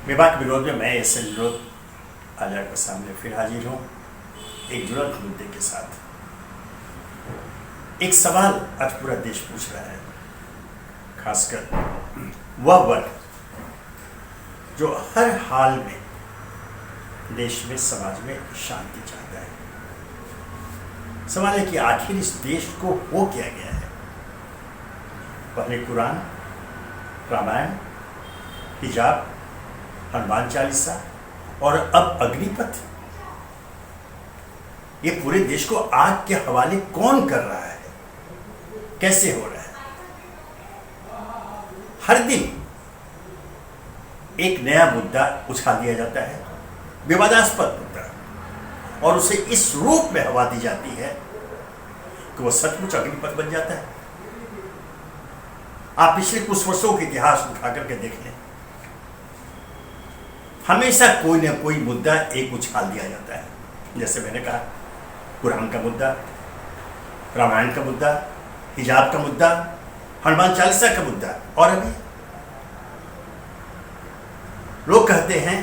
विवाह के विरोध में मैं ऐसे विरोध आज आपके सामने फिर हाजिर हूँ एक ज्वलंत मुद्दे के साथ। एक सवाल आज पूरा देश पूछ रहा है, खासकर वह वर्ग जो हर हाल में देश में समाज में शांति चाहता है। सवाल है कि आखिर इस देश को हो क्या गया है। पहले कुरान, रामायण, हिजाब, हनुमान चालीसा और अब अग्निपथ। ये पूरे देश को आग के हवाले कौन कर रहा है, कैसे हो रहा है? हर दिन एक नया मुद्दा उछाल दिया जाता है, विवादास्पद मुद्दा, और उसे इस रूप में हवा दी जाती है कि वह सचमुच अग्निपथ बन जाता है। आप पिछले कुछ वर्षों के इतिहास उठा करके देख लें, हमेशा कोई ना कोई मुद्दा एक उछाल दिया जाता है। जैसे मैंने कहा, कुरान का मुद्दा, रामायण का मुद्दा, हिजाब का मुद्दा, हनुमान चालीसा का मुद्दा, और अभी लोग कहते हैं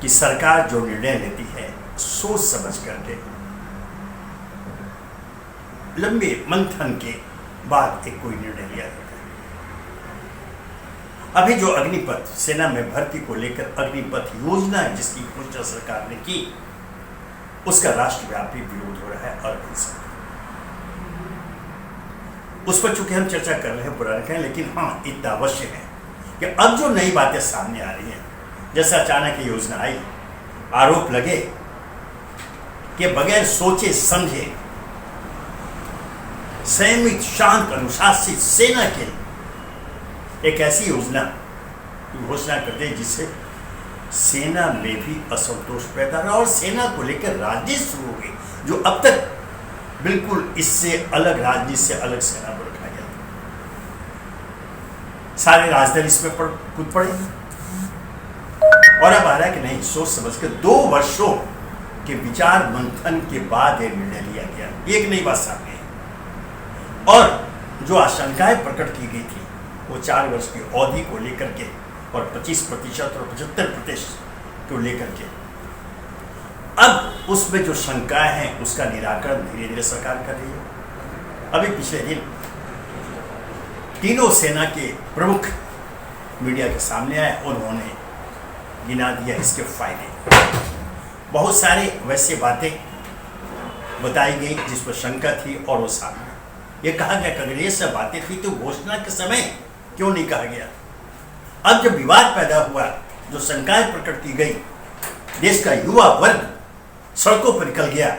कि सरकार जो निर्णय लेती है सोच समझ करके, लंबे मंथन के बाद एक कोई निर्णय लिया जाता है। अभी जो अग्निपथ सेना में भर्ती को लेकर अग्निपथ योजना है जिसकी घोषणा सरकार ने की, उसका राष्ट्रव्यापी विरोध हो रहा है और उस पर चूंकि हम चर्चा कर रहे हैं, बुरा रखें, लेकिन हाँ इतना अवश्य है कि अब जो नई बातें सामने आ रही हैं, जैसे अचानक ये योजना आई, आरोप लगे कि बगैर सोचे समझे संयमित, शांत, अनुशासित सेना के लिए एक ऐसी योजना की घोषणा कर दे जिससे सेना में भी असंतोष पैदा रहा और सेना को लेकर राजनीति शुरू हो गई, जो अब तक बिल्कुल इससे अलग राजनीति से अलग सेना को रखा गया था। सारे राजदल इसमें कूद पड़े और अब आ रहा है कि नहीं, सोच समझ कर 2 वर्षों के विचार मंथन के बाद यह निर्णय लिया गया। एक नई बात सामने है और जो आशंकाएं प्रकट की गई थी वो 4 वर्ष की अवधि को लेकर के और 25% और 75% को लेकर के, अब उसमें जो शंकाएं हैं उसका निराकरण धीरे धीरे सरकार कर रही है। अभी पिछले दिन तीनों सेना के प्रमुख मीडिया के सामने आए, उन्होंने गिना दिया इसके फायदे। बहुत सारे वैसे बातें बताई गई जिस पर शंका थी और वो सामने ये कहा गया कि अगर ये सब बातें थी तो घोषणा के समय क्यों नहीं कहा गया। अब जब विवाद पैदा हुआ, जो शंकाएं प्रकट की गई, देश का युवा वर्ग सड़कों पर निकल गया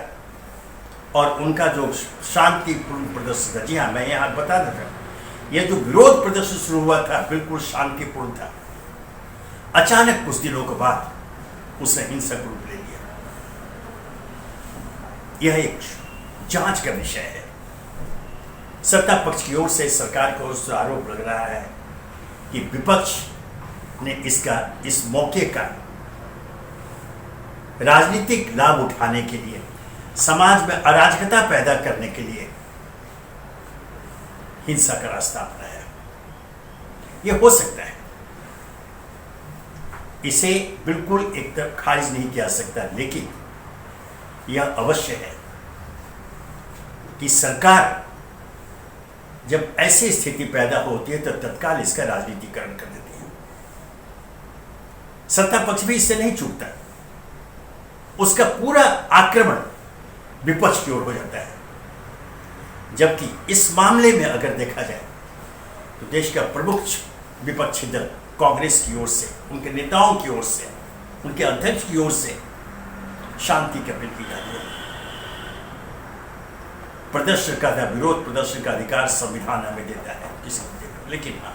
और उनका जो शांतिपूर्ण प्रदर्शन था, जी हाँ मैं यहाँ बता देता, यह जो विरोध प्रदर्शन शुरू हुआ था बिल्कुल शांतिपूर्ण था। अचानक कुछ दिनों के बाद उसने हिंसक रूप ले लिया। यह एक जांच का विषय है। सत्ता पक्ष की ओर से, सरकार की ओर से आरोप लग रहा है कि विपक्ष ने इस मौके का राजनीतिक लाभ उठाने के लिए, समाज में अराजकता पैदा करने के लिए हिंसा का रास्ता अपनाया। यह हो सकता है, इसे बिल्कुल एक तरफ खारिज नहीं किया सकता, लेकिन यह अवश्य है कि सरकार जब ऐसी स्थिति पैदा होती है तो तत्काल इसका राजनीतिकरण कर देती है। सत्ता पक्ष भी इससे नहीं चूकता, उसका पूरा आक्रमण विपक्ष की ओर हो जाता है। जबकि इस मामले में अगर देखा जाए तो देश का प्रमुख विपक्षी दल कांग्रेस की ओर से, उनके नेताओं की ओर से, उनके अध्यक्ष की ओर से शांति की अपील की जाती है। प्रदर्शन का विरोध प्रदर्शन का अधिकार संविधान हमें देता है किसी मुद्दे पर, लेकिन हाँ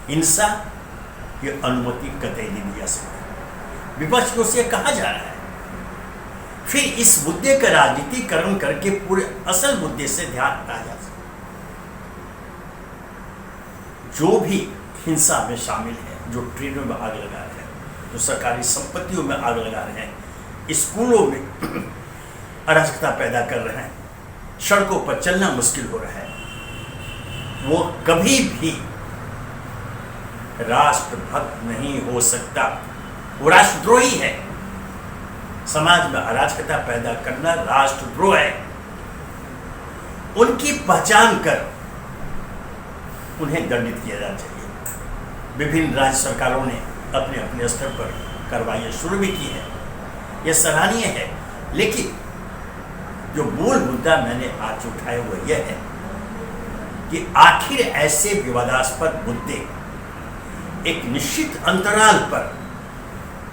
हिंसा की अनुमति कतई नहीं दी जा सकती। विपक्ष को से कहा जा रहा है, फिर इस मुद्दे का राजनीतिकरण करके पूरे असल मुद्दे से ध्यान हटाया जा सकता। जो भी हिंसा में शामिल है, जो ट्रेनों में आग लगा रहे हैं, जो सरकारी संपत्तियों में आग लगा रहे हैं, स्कूलों में अराजकता पैदा कर रहे हैं, सड़कों पर चलना मुश्किल हो रहा है, वो कभी भी राष्ट्रभक्त नहीं हो सकता, वो राष्ट्रद्रोही है। समाज में अराजकता पैदा करना राष्ट्रद्रोह है। उनकी पहचान कर उन्हें दंडित किया जाना चाहिए। विभिन्न राज्य सरकारों ने अपने अपने स्तर पर कार्रवाई शुरू भी की है, यह सराहनीय है। लेकिन जो मूल मुद्दा मैंने आज उठाया हुआ यह है कि आखिर ऐसे विवादास्पद मुद्दे एक निश्चित अंतराल पर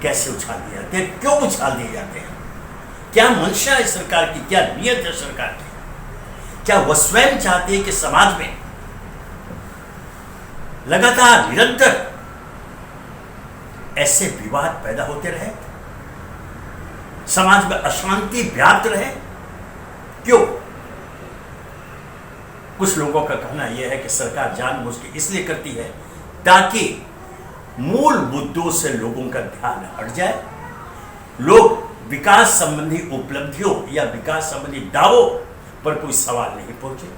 कैसे उछाल दिए जाते हैं, क्यों उछाल दिए जाते हैं? क्या मंशा है सरकार की, क्या नियत है सरकार की? क्या वह स्वयं चाहते हैं कि समाज में लगातार निरंतर ऐसे विवाद पैदा होते रहे, समाज में अशांति व्याप्त रहे? क्यों? कुछ लोगों का कहना यह है कि सरकार जानबूझ के इसलिए करती है ताकि मूल मुद्दों से लोगों का ध्यान हट जाए, लोग विकास संबंधी उपलब्धियों या विकास संबंधी दावों पर कोई सवाल नहीं पूछे,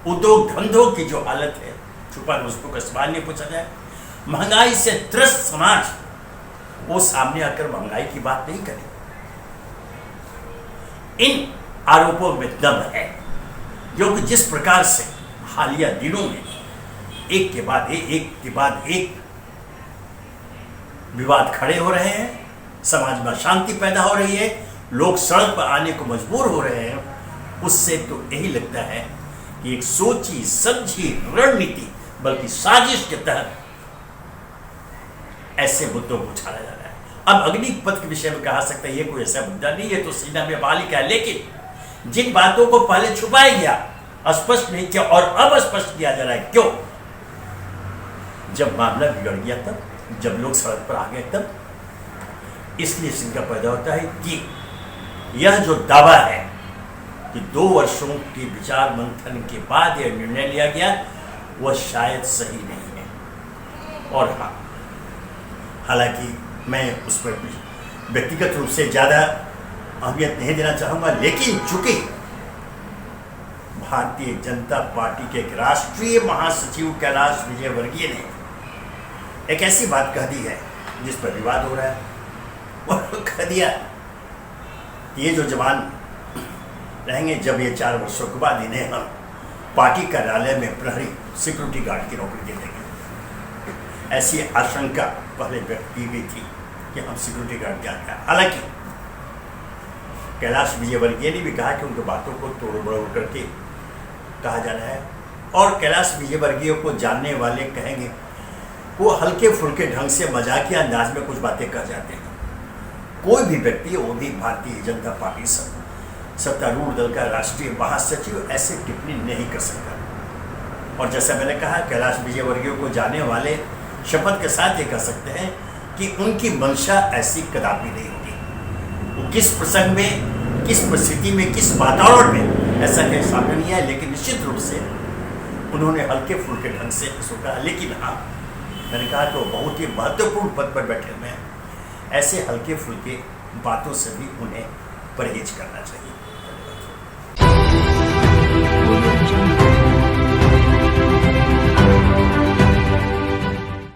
उद्योग धंधों की जो हालत है छुपा उसको का सवाल नहीं पूछा जाए, महंगाई से त्रस्त समाज वो सामने आकर महंगाई की बात नहीं करे। इन आरोपों में दम है, जो कि जिस प्रकार से हालिया दिनों में एक के बाद एक विवाद खड़े हो रहे हैं, समाज में शांति पैदा हो रही है, लोग सड़क पर आने को मजबूर हो रहे हैं, उससे तो यही लगता है कि एक सोची समझी रणनीति बल्कि साजिश के तहत ऐसे मुद्दों को उछाला जा रहा है। अब अग्निपथ के विषय में कहा सकता है ये कोई ऐसा मुद्दा नहीं है, तो सीना में बालिका है, लेकिन जिन बातों को पहले छुपाया गया, स्पष्ट नहीं किया और अब स्पष्ट किया जा रहा है, क्यों? जब मामला बिगड़ गया तब, जब लोग सड़क पर आ गए तब, इसलिए शंका पैदा होता है कि यह जो दावा है कि 2 वर्षों के विचार मंथन के बाद यह निर्णय लिया गया, वह शायद सही नहीं है। और हाँ, हालांकि मैं उस पर व्यक्तिगत रूप से ज़्यादा अहमियत नहीं देना चाहूँगा, लेकिन चूंकि भारतीय जनता पार्टी के राष्ट्रीय महासचिव कैलाश विजयवर्गीय ने एक ऐसी बात कह दी है जिस पर विवाद हो रहा है, और कह दिया ये जो जवान रहेंगे, जब ये 4 वर्षों के बाद इन्हें हम पार्टी कार्यालय में प्रहरी सिक्योरिटी गार्ड की नौकरी दे देंगे। ऐसी आशंका पहले व्यक्त की गई थी कि हम सिक्योरिटी गार्ड क्या क्या। हालांकि कैलाश विजयवर्गीय ने भी कहा कि उनकी बातों को तोड़ मरोड़ करके कहा जा रहा है, और कैलाश विजयवर्गीय को जानने वाले कहेंगे वो हल्के फुल्के ढंग से मजाकिया अंदाज में कुछ बातें कह जाते हैं। कोई भी व्यक्ति, वो भी भारतीय जनता पार्टी सत्तारूढ़ दल का राष्ट्रीय महासचिव, ऐसे टिप्पणी नहीं कर सकता। और जैसा मैंने कहा, कैलाश विजयवर्गीय को जानने वाले शपथ के साथ ये कह सकते हैं कि उनकी मंशा ऐसी कदापि नहीं होगी। वो किस प्रसंग में, किस परिस्थिति में, किस वातावरण में ऐसा कहीं सामने नहीं आया, लेकिन निश्चित रूप से उन्होंने हल्के फुल्के ढंग से इसको कहा। लेकिन हाँ, मैंने कहा कि वो बहुत ही महत्वपूर्ण पद पर बैठे हुए हैं, ऐसे हल्के फुल्के बातों से भी उन्हें परहेज करना चाहिए।